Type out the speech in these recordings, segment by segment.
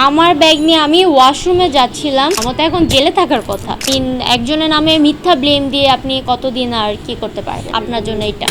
আমার ব্যাগ নিয়ে আমি ওয়াশরুমে যাচ্ছিলাম, আমার তো এখন জেলে থাকার কথা। একজনের নামে মিথ্যা ব্লেম দিয়ে আপনি কতদিন আর কি করতে পারেন? আপনার জন্য এটা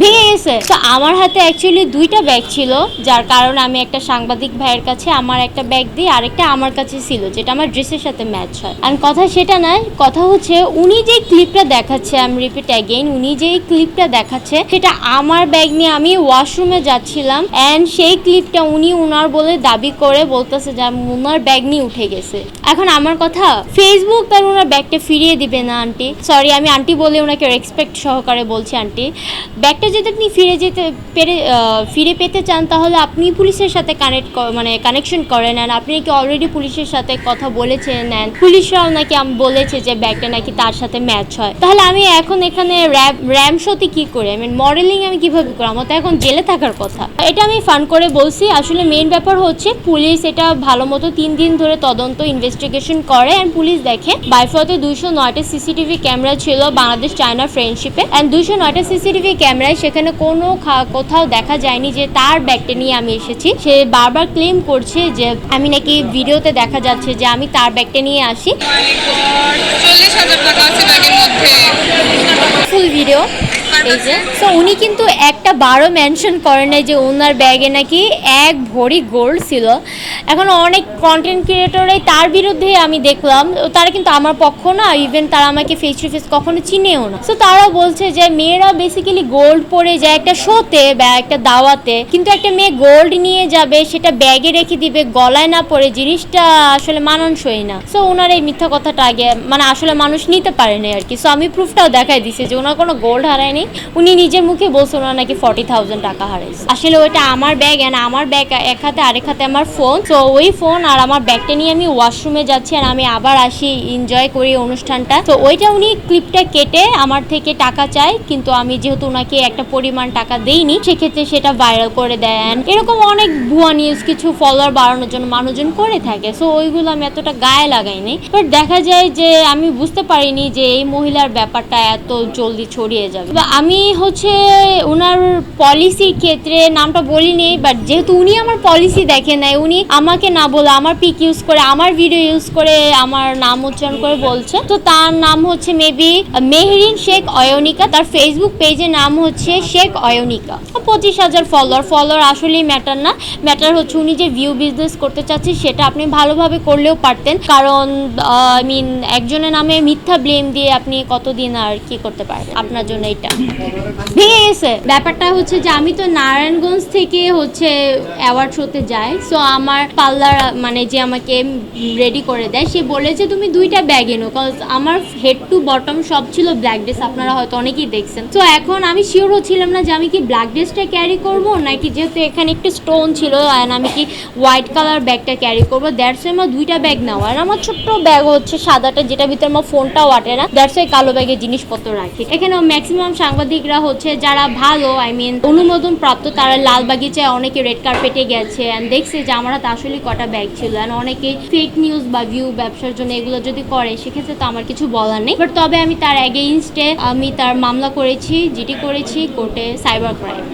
ভেঙে গেছে। তো আমার হাতে অ্যাকচুয়ালি দুইটা ব্যাগ ছিল, যার কারণে আমি একটা সাংবাদিক ভাইয়ের কাছে আমার একটা ব্যাগ দিই, আরেকটা আমার কাছে ছিল যেটা আমার ড্রেসের সাথে ম্যাচ হয়। আর কথা সেটা নয়, কথা হচ্ছে উনি যে ক্লিপটা দেখাচ্ছে, আমি রিপিট অ্যাগেইন, উনি যে ক্লিপটা দেখাচ্ছে সেটা আমার ব্যাগ নিয়ে আমি ওয়াশরুমে যাচ্ছিলাম, অ্যান্ড সেই ক্লিপটা উনি উনার বলে দাবি করে বলতেছে যে উনার ব্যাগ নিয়ে উঠে গেছে। এখন আমার কথা, ফেসবুক তার ওনার ব্যাগটা ফিরিয়ে দিবে না আন্টি? সরি, আমি আন্টি বলে ওনাকে রেসপেক্ট সহকারে বলছি। আন্টি, ব্যাগটা যদি আপনি ফিরে পেতে চান তাহলে আপনি পুলিশের সাথে কানেকশন করে নেন। আপনি কি অলরেডি পুলিশের সাথে কথা বলেছেন, নেন পুলিশরাও নাকি বলেছে যে ব্যাগটা নাকি তার সাথে ম্যাচ হয়। তাহলে আমি এখন এখানে র্যাম শোতে কি করে, মডেলিং আমি কিভাবে করি? আমার তো এখন জেলে থাকার কথা। এটা আমি ফান করে বলছি। আসলে মেইন ব্যাপার হচ্ছে পুলিশ এটা ভালো মতো 3 দিন ধরে তদন্ত ইনভেস্টিগেশন করে, অ্যান্ড পুলিশ দেখে বাইফতে 209টা সিসিটিভি ক্যামেরা ছিল বাংলাদেশ চায়না ফ্রেন্ডশিপে, অ্যান্ড 209টা সিসিটিভি ক্যামেরায় সেখানে কোনো কোথাও দেখা যায়নি যে তার ব্যাগটা নিয়ে আমি এসেছি। সে বারবার ক্লেম করছে যে আমি নাকি ভিডিওতে দেখা যাচ্ছে যে আমি তার ব্যাগটা নিয়ে আসি। 40,000 টাকা আছে ব্যাগের মধ্যে, ফুল ভিডিও এই যে। তো উনি কিন্তু একটা বারও মেনশন করে নাই যে ওনার ব্যাগে নাকি 1 ভরি গোল্ড ছিল। এখন অনেক কন্টেন্ট ক্রিয়েটরাই তার বিরুদ্ধে আমি দেখলাম, তারা কিন্তু আমার পক্ষ না, ইভেন তারা আমাকে ফেস টু ফেস কখনো চিনেও না। সো তারা বলছে যে মেয়েরা বেসিক্যালি গোল্ড পরে যায় একটা শোতে বা একটা দাওয়াতে, কিন্তু একটা মেয়ে গোল্ড নিয়ে যাবে সেটা ব্যাগে রেখে দিবে, গলায় না পরে, জিনিসটা আসলে মানানসই না। সো ওনার এই মিথ্যা কথাটা আগে আসলে মানুষ নিতে পারেনি আর কি। সো আমি প্রুফটাও দেখাই দিছি যে ওনার কোনো গোল্ড হারায়নি। উনি নিজের মুখে বলছে ওনার নাকি 40,000 টাকা হারাইছে। আসলে ওইটা আমার ব্যাগ, এন্ড আমার ব্যাগ এক হাতে, আরেক হাতে আমার ফোন। তো ওই ফোন আর আমার ব্যাগটা নিয়ে আমি ওয়াশরুমে যাচ্ছি, আর আমি আবার আসি, এনজয় করি অনুষ্ঠানটা। তো ওইটা উনি ক্লিপটা কেটে আমার থেকে টাকা চায়, কিন্তু আমি যেহেতু ওনাকে একটা পরিমাণ টাকা দেইনি, সেক্ষেত্রে সেটা ভাইরাল করে দেন। এরকম অনেক ভুয়া নিউজ কিছু ফলোয়ার বাড়ানোর জন্য মানুষজন করে থাকে। সো ওইগুলো আমি এতটা গায়ে লাগাইনি, বাট দেখা যায় যে আমি বুঝতে পারিনি যে এই মহিলার ব্যাপারটা এত জলদি ছড়িয়ে যাবে। আমি হচ্ছে ওনার পলিসির ক্ষেত্রে নামটা বলিনি, বাট যেহেতু উনি আমার পলিসি দেখে নাই, উনি আমাকে না বলে আমার পিক ইউজ করে, আমার ভিডিও ইউজ করে আমার নাম উচ্চারণ করে বলছে। তো তার নাম হচ্ছে মেবি মেহরিন শেখ অয়নিকা, তার ফেসবুক পেজের নাম হচ্ছে শেখ অয়নিকা। 25,000 ফলোয়ার আসলেই ম্যাটার না, ম্যাটার হচ্ছে উনি যে ভিউ বিজনেস করতে চাচ্ছে সেটা আপনি ভালোভাবে করলেও পারতেন। কারণ একজনের নামে মিথ্যা ব্লেম দিয়ে আপনি কতদিন আর কি করতে পারেন? আপনার জন্য এটা ভেঙে গেছে। ব্যাপারটা হচ্ছে যে আমি তো নারায়ণগঞ্জ থেকে হচ্ছে অ্যাওয়ার্ড শোতে যাই। সো আমার পার্লার যে আমাকে রেডি করে দেয়, সে বলেছে তুমি 2টা ব্যাগ এনো, কজ আমার হেড টু বটম সব ছিল ব্ল্যাক ড্রেস, আপনারা হয়তো অনেকেই দেখছেন। তো এখন আমি শিওর হচ্ছিলাম না যে আমি কি ব্ল্যাক ড্রেসটা ক্যারি করবো নাকি, যেহেতু এখানে একটু স্টোন ছিল, অ্যান্ড আমি কি হোয়াইট কালার ব্যাগটা ক্যারি করবো। দ্যাটস আমার 2টা ব্যাগ নেওয়া, আর আমার ছোট্ট ব্যাগ হচ্ছে সাদাটা, যেটা ভিতরে আমার ফোনটাও আটে না। দ্যাটস ওই কালো ব্যাগে জিনিসপত্র রাখি। এখানে ম্যাক্সিমাম সাংবাদিকরা হচ্ছে যারা ভালো অনুমোদন প্রাপ্ত, তারা লাল বাগিচায় অনেকে রেড কার্পেটে গেছে, অ্যান্ড দেখছে যে আমার হাতে আসলে কটা ব্যাগ ছিল। অ্যান্ড অনেকে ফেক নিউজ বা ভিউ ব্যবসার জন্য এগুলো যদি করে, সেক্ষেত্রে তো আমার কিছু বলার নেই। বাট তবে আমি তার এগেইনস্টে আমি তার মামলা করেছি, জিডি করেছি কোর্টে, সাইবার ক্রাইম।